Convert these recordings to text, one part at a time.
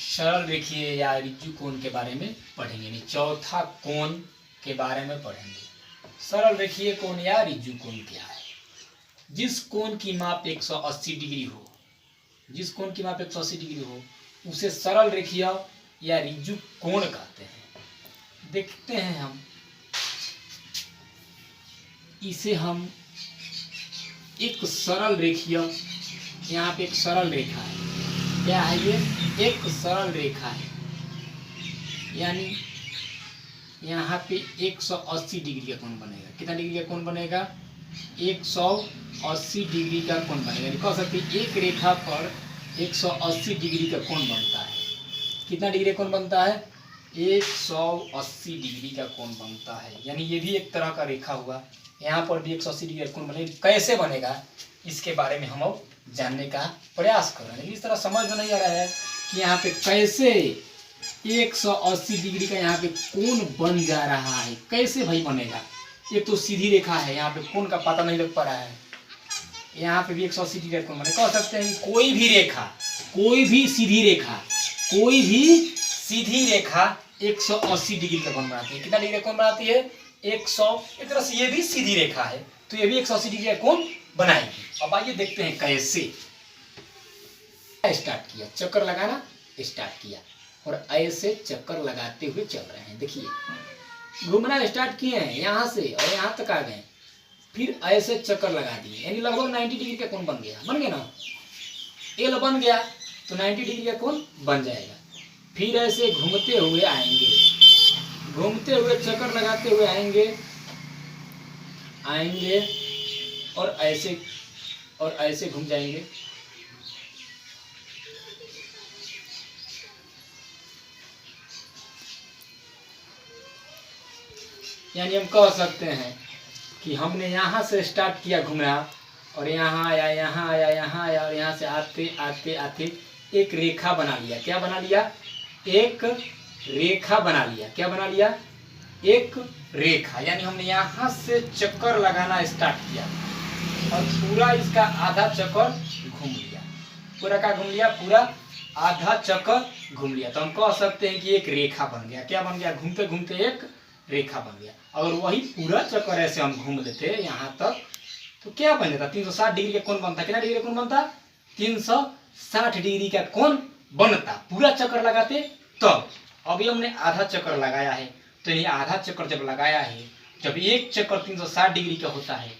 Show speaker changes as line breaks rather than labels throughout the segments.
सरल रेखीय या ऋजु कोण के बारे में पढ़ेंगे, यानी चौथा कोण के बारे में पढ़ेंगे। सरल रेखीय कोण या ऋजु कोण क्या है? जिस कोण की माप 180 डिग्री हो, जिस कोण की माप 180 डिग्री हो उसे सरल रेखीय या ऋजु कोण कहते हैं। देखते हैं हम इसे, हम एक सरल रेखीय, यहाँ पे एक सरल रेखा है, क्या है ये? एक सरल रेखा है, यानी यहाँ पे 180 डिग्री का कोण बनेगा। कितना डिग्री का कोण बनेगा? 180 डिग्री का कोण बनेगा। कह सकते हैं एक रेखा पर 180 डिग्री का कोण बनता है। कितना डिग्री का कोण बनता है? 180 डिग्री का कोण बनता है, यानी ये भी एक तरह का रेखा हुआ। यहाँ पर भी 180 डिग्री का कोण बनेगा। कैसे बनेगा इसके बारे में हम अब जानने का प्रयास कर रहे हैं। इस तरह समझ में नहीं आ रहा है कि यहाँ पे कैसे 180 डिग्री का यहाँ पे कोण बन जा रहा है, कैसे भाई बनेगा? ये तो सीधी रेखा है, यहाँ पे कोण का पता नहीं लग पा रहा है। यहाँ पे भी 180 डिग्री का कोण बने। कह सकते हैं कि कोई भी रेखा, कोई भी सीधी रेखा, कोई भी सीधी रेखा 180 डिग्री का कोण बनाती है। कितना डिग्री का कोण बनाती है? 100। एक तरह से ये भी सीधी रेखा है तो ये भी 180 डिग्री का कोण बनाएगी। अब आइए देखते हैं कैसे। स्टार्ट किया, चक्कर लगाना स्टार्ट किया और ऐसे चक्कर लगाते हुए चल रहे हैं। देखिए घूमना स्टार्ट किए हैं यहाँ से और यहाँ तक आ गए, फिर ऐसे चक्कर लगा दिए, यानी लगभग 90 डिग्री का कोण बन गया। बन गया ना, एल बन गया तो 90 डिग्री का कोण बन जाएगा। फिर ऐसे घूमते हुए आएंगे, घूमते हुए चक्कर लगाते हुए आएंगे और ऐसे घूम जाएंगे। यानी हम कह सकते हैं कि हमने यहाँ से स्टार्ट किया घूमना और यहाँ आया, यहाँ आया, यहाँ आया और यहाँ से आते आते आते एक रेखा बना लिया। क्या बना लिया? एक रेखा बना लिया। क्या बना लिया? एक रेखा। यानी हमने यहाँ से चक्कर लगाना स्टार्ट किया और पूरा इसका आधा चक्कर घूम लिया। पूरा का घूम लिया? पूरा आधा चक्कर घूम लिया। तो हम कह सकते हैं कि एक रेखा बन गया। क्या बन गया? घूमते घूमते एक रेखा बन गया। अगर वही पूरा चक्कर ऐसे हम घूम लेते यहाँ तक तो क्या बन जाता? 360 डिग्री का कोण बनता। कितना डिग्री का कोण बनता? 360 डिग्री का कोण बनता पूरा चक्कर लगाते तब। अभी हमने आधा चक्कर लगाया है, तो ये आधा चक्कर जब लगाया है, जब एक चक्कर 360 डिग्री का होता है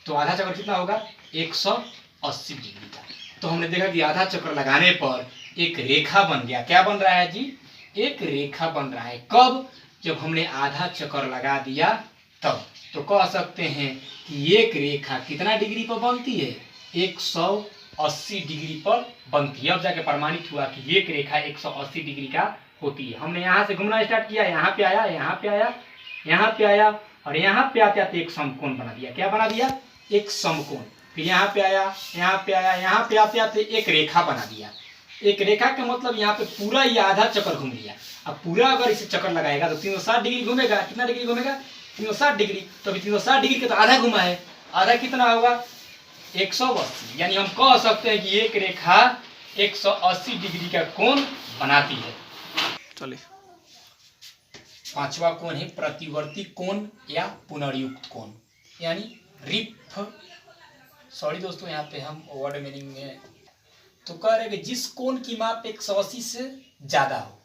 तो आधा चक्कर कितना होगा? 180 डिग्री का। तो हमने देखा कि आधा चक्कर लगाने पर एक रेखा बन गया। क्या बन रहा है जी? एक रेखा बन रहा है। कब? जब हमने आधा चक्कर लगा दिया तब। तो कह सकते हैं कि एक रेखा कितना डिग्री पर बनती है? 180 डिग्री पर बनती है। अब जाके प्रमाणित हुआ कि एक रेखा 180 डिग्री का होती है। हमने यहाँ से घूमना स्टार्ट किया, यहाँ पे आया, यहाँ पे आया, यहाँ पे आया और यहाँ पे आते आते एक समकोण बना दिया। क्या बना दिया? एक समकोण। फिर यहाँ पे आया, यहाँ पे आया, यहाँ पे आते आते एक रेखा बना दिया। एक रेखा का मतलब यहाँ पे पूरा ये आधा चक्कर घूम लिया। अब पूरा अगर इसे चक्कर लगाएगा तो 360 डिग्री घूमेगा। कितना डिग्री घूमेगा? 360 डिग्री। तो अभी 360 डिग्री का तो आधा घुमा है, आधा कितना होगा? 180। यानी हम कह सकते हैं कि एक रेखा 180 डिग्री का कोण बनाती है। चलिए पांचवा कोण है प्रतिवर्ती कोण या पुनर्युक्त कोण, यानी रिफ। सॉरी दोस्तों, यहाँ पे हम वर्ड मीनिंग में तो कह रहे कि जिस कोण की माप 180 से ज्यादा हो,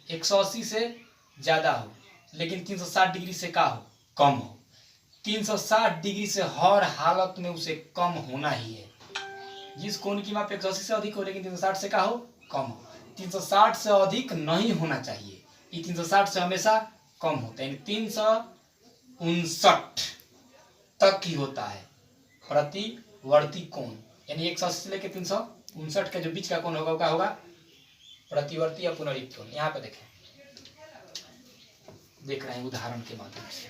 180 से ज्यादा हो लेकिन 360 डिग्री से का हो? कम हो। 360 डिग्री से हर हालत में उसे कम होना ही है। जिस कोण की माप 180 से अधिक हो लेकिन 360 से का हो? कम हो। 360 से अधिक नहीं होना चाहिए, ये 360 से हमेशा कम होता है। 359 तक ही होता है प्रतिवर्ती कोण, यानी 180 से लेकर 359 का जो बीच का कोण होगा क्या होगा? प्रतिवर्ती या पुनर्युक्त कोण। यहाँ पे देखें, देख रहे हैं उदाहरण के माध्यम से।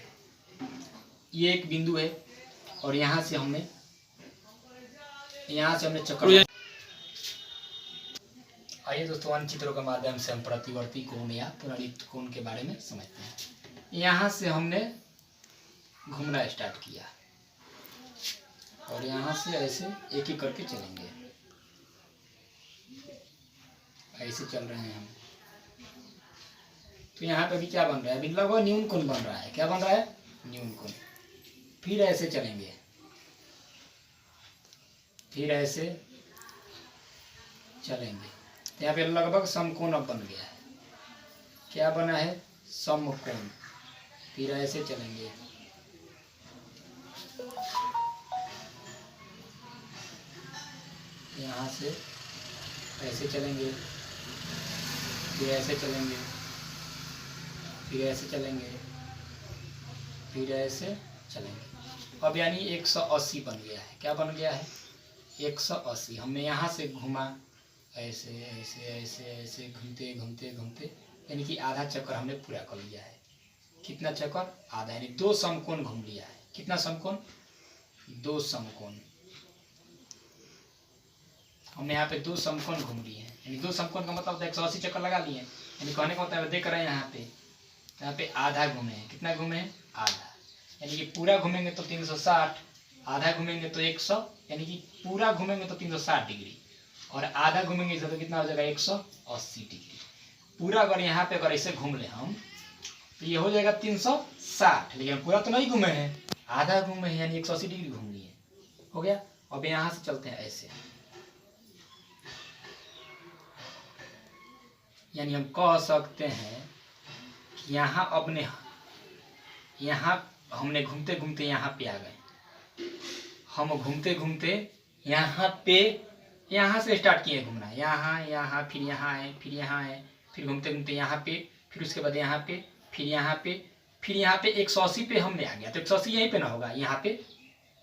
ये एक बिंदु है और यहाँ से हमने चक्कर। आइए दोस्तों, अन्य चित्रों के माध्यम से हम प्रतिवर्ती कोण या पुनर्युक्त कोण के बारे में समझते हैं। यहाँ से हमने घूमना स्टार्ट किया और यहाँ से ऐसे एक एक करके चलेंगे। ऐसे चल रहे हैं हम। तो यहाँ पे भी क्या बन रहा है, अभी लगभग न्यून कोण बन रहा है। क्या बन रहा है, न्यून कोण। फिर ऐसे चलेंगे, फिर ऐसे चलेंगे, तो यहाँ पे लगभग समकोण अब बन गया है। क्या बना है, समकोण। फिर ऐसे चलेंगे, यहाँ से ऐसे चलेंगे, फिर ऐसे चलेंगे, फिर ऐसे चलेंगे, फिर ऐसे चलेंगे। अब यानी 180 बन गया है। क्या बन गया है, 180। हमने यहाँ से घुमा, ऐसे ऐसे ऐसे ऐसे घूमते घूमते घूमते, यानी कि आधा चक्कर हमने पूरा कर लिया है। कितना चक्कर, आधा, यानी 2 समकोण घूम लिया है। कितना समकोण, 2 समकोण। हमने यहाँ पे 2 समकोण घूम लिए हैं, यानी 2 समकोण का मतलब 180 चक्कर लगा लिए हैं। यानी कहने का मतलब देख रहे हैं यहाँ पे आधा घूमे हैं। कितना घूमे हैं, आधा। यानी कि पूरा घूमेंगे तो 360, आधा घूमेंगे तो 100, यानी कि पूरा घूमेंगे तो 360 डिग्री और आधा घूमेंगे तो कितना हो जाएगा, 180 डिग्री। पूरा अगर यहाँ पे अगर ऐसे घूम ले हम, तो ये हो जाएगा 360, लेकिन पूरा तो नहीं घूमे हैं, आधा घूमे हैं, यानी 180 डिग्री घूम लिए। हो गया। अब यहाँ से चलते हैं ऐसे, यानी हम कह सकते हैं कि यहाँ अपने यहाँ हमने घूमते घूमते यहाँ पे आ गए। हम घूमते घूमते यहाँ पे, यहाँ से स्टार्ट किए घूमना, यहाँ यहाँ फिर यहाँ आए, फिर यहाँ आए, फिर घूमते घूमते यहाँ पे, फिर उसके बाद यहाँ पे, फिर यहाँ पे, फिर यहाँ पे 180 पे हमने आ गया। तो 180 यहीं पे ना होगा, यहाँ पे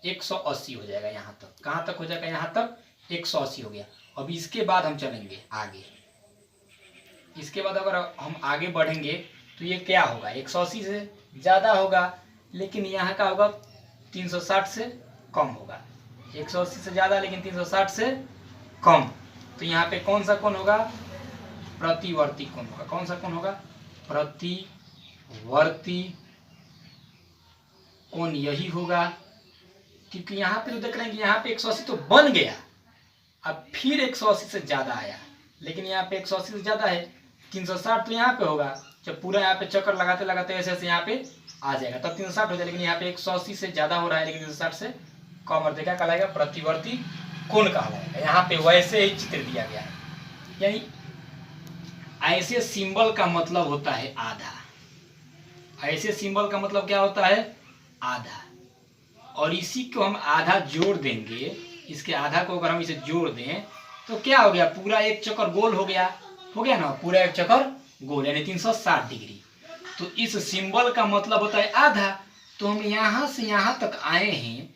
180 हो जाएगा। यहाँ तक कहाँ तक हो जाएगा, यहाँ तक 180 हो गया। अब इसके बाद हम चलेंगे आगे। इसके बाद अगर हम आगे बढ़ेंगे तो ये क्या होगा, 180 से ज़्यादा होगा, लेकिन यहाँ का होगा 360 से कम होगा। 180 से ज़्यादा लेकिन 360 से कम। तो यहाँ पे कौन सा कोण होगा, प्रतिवर्ती कोण होगा। कौन सा कोण होगा, प्रतिवर्ती कोण यही होगा। क्योंकि यहाँ पे तो देख रहे हैं कि यहाँ पे 180 तो बन गया, अब फिर 180 से ज़्यादा आया, लेकिन यहाँ पे 180 से ज़्यादा है, 360 तो यहाँ पे होगा। जब पूरा यहाँ पे चक्कर लगाते लगाते ऐसे ऐसे यहाँ पे आ जाएगा तब 360 हो जाएगा, लेकिन यहाँ पे 180 से ज़्यादा हो रहा है, लेकिन 360 से कम। और देखा कहलाएगा, प्रतिवर्ती कोण कहलाएगा। यहाँ पे वैसे ही चित्र दिया गया है, यानी ऐसे सिंबल का मतलब होता है आधा। ऐसे सिंबल का मतलब क्या होता है, आधा। और इसी को हम आधा जोड़ देंगे, इसके आधा को अगर हम इसे जोड़ दें तो क्या हो गया, पूरा एक चक्कर गोल हो गया। हो गया ना, पूरा एक चक्कर गोल, यानी 360 डिग्री। तो इस सिंबल का मतलब होता है आधा। तो हम यहाँ से यहाँ तक आए हैं,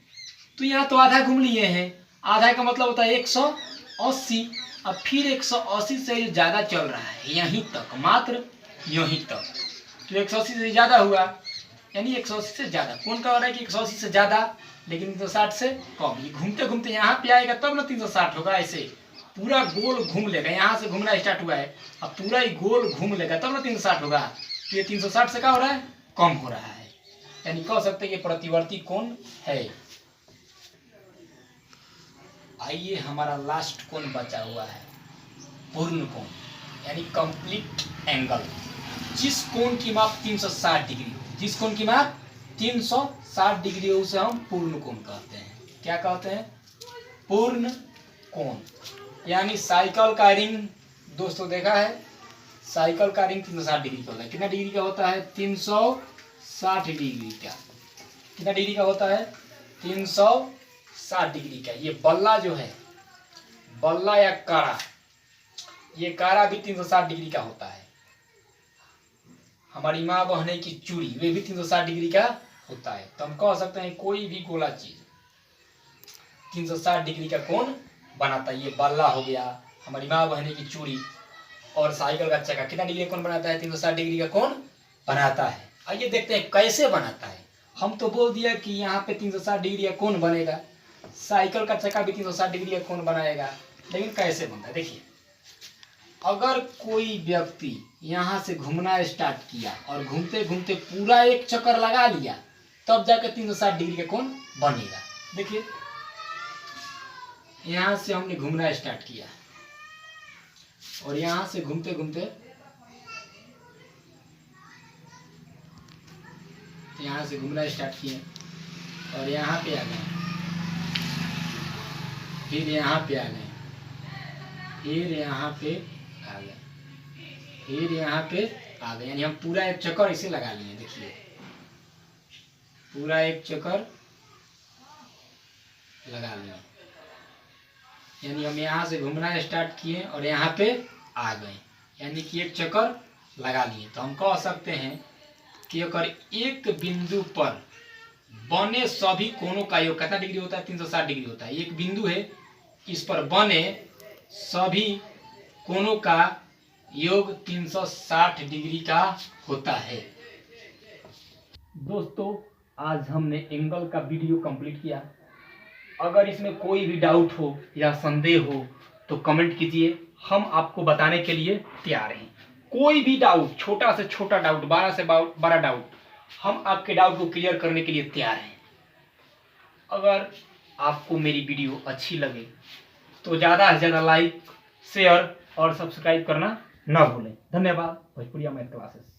तो यहाँ तो आधा घूम लिए हैं। आधा का मतलब होता है 180। अब फिर 180 से ज़्यादा चल रहा है यहीं तक, मात्र यहीं तक। तो 180 से ज़्यादा हुआ, यानी 180 से ज़्यादा। कौन कह रहा है कि 180 से ज़्यादा लेकिन 360 से कम। ये घूमते घूमते यहाँ पे आएगा तब ना 360 होगा। ऐसे पूरा गोल घूम लेगा, यहाँ से घूमना स्टार्ट हुआ है, अब पूरा ही गोल घूम लेगा तब ना 360 होगा। तो ये 360 से क्या हो रहा है, कम हो रहा है, यानी कह सकते हैं कि प्रतिवर्ती कोण है। आइए हमारा लास्ट कोण बचा हुआ है, पूर्ण कोण, यानी कंप्लीट एंगल। जिस कोण की माप 360 डिग्री हो, जिस कोण की माप 360 डिग्री हो, उसे हम पूर्ण कोण कहते हैं। क्या कहते हैं, पूर्ण कोण। यानी साइकिल का रिंग दोस्तों देखा है, साइकिल का रिंग 360 डिग्री का होता है। कितना डिग्री का होता है, 360 डिग्री का। कितना डिग्री का होता है, 360 डिग्री का। ये बल्ला जो है, बल्ला या कारा, ये कारा भी 360 डिग्री का होता है। हमारी माँ बहने की चूड़ी, वे भी 360 डिग्री का होता है। तो हम कह सकते हैं कोई भी गोला चीज 360 डिग्री का कोण बनाता है। ये बल्ला हो गया, हमारी माँ बहने की चूड़ी, और साइकिल का चक्का कितना डिग्री का कोण बनाता है, 360 डिग्री का कोण बनाता है। आइए देखते हैं कैसे बनाता है। हम तो बोल दिया कि यहाँ पे 360 डिग्री का कोण बनेगा, साइकिल का चक्का भी 360 डिग्री का कोण बनाएगा, लेकिन कैसे बनता है देखिए। अगर कोई व्यक्ति यहाँ से घूमना स्टार्ट किया और घूमते घूमते पूरा एक चक्कर लगा लिया, तब जाकर 360 डिग्री का कोण बनेगा। देखिए यहाँ से हमने घूमना स्टार्ट किया और यहाँ से घूमते घूमते यहाँ से घूमना स्टार्ट किए और यहाँ पे आ गए, फिर यहाँ पे आ गए, फिर यहाँ पे आ गए, फिर यहाँ पे आ गए। यानी हम पूरा एक चक्कर इसे लगा लिए। देखिए पूरा एक चक्कर लगा लिया। यानी हम यहाँ से घूमना स्टार्ट किए और यहाँ पे आ गए, यानी कि एक चक्कर लगा लिए। तो हम कह सकते हैं कि अगर एक बिंदु पर बने सभी कोणों का योग कितना डिग्री होता है? 360 डिग्री होता है। एक बिंदु है, इस पर बने सभी कोणों का योग 360 डिग्री का होता है। दोस्तों आज हमने एंगल का वीडियो कंप्लीट किया। अगर इसमें कोई भी डाउट हो या संदेह हो तो कमेंट कीजिए, हम आपको बताने के लिए तैयार हैं। कोई भी डाउट, छोटा से छोटा डाउट, बड़ा से बड़ा डाउट, हम आपके डाउट को क्लियर करने के लिए तैयार हैं। अगर आपको मेरी वीडियो अच्छी लगे तो ज़्यादा से ज़्यादा लाइक, शेयर और सब्सक्राइब करना ना भूलें। धन्यवाद। भोजपुरिया मैथ क्लासेस।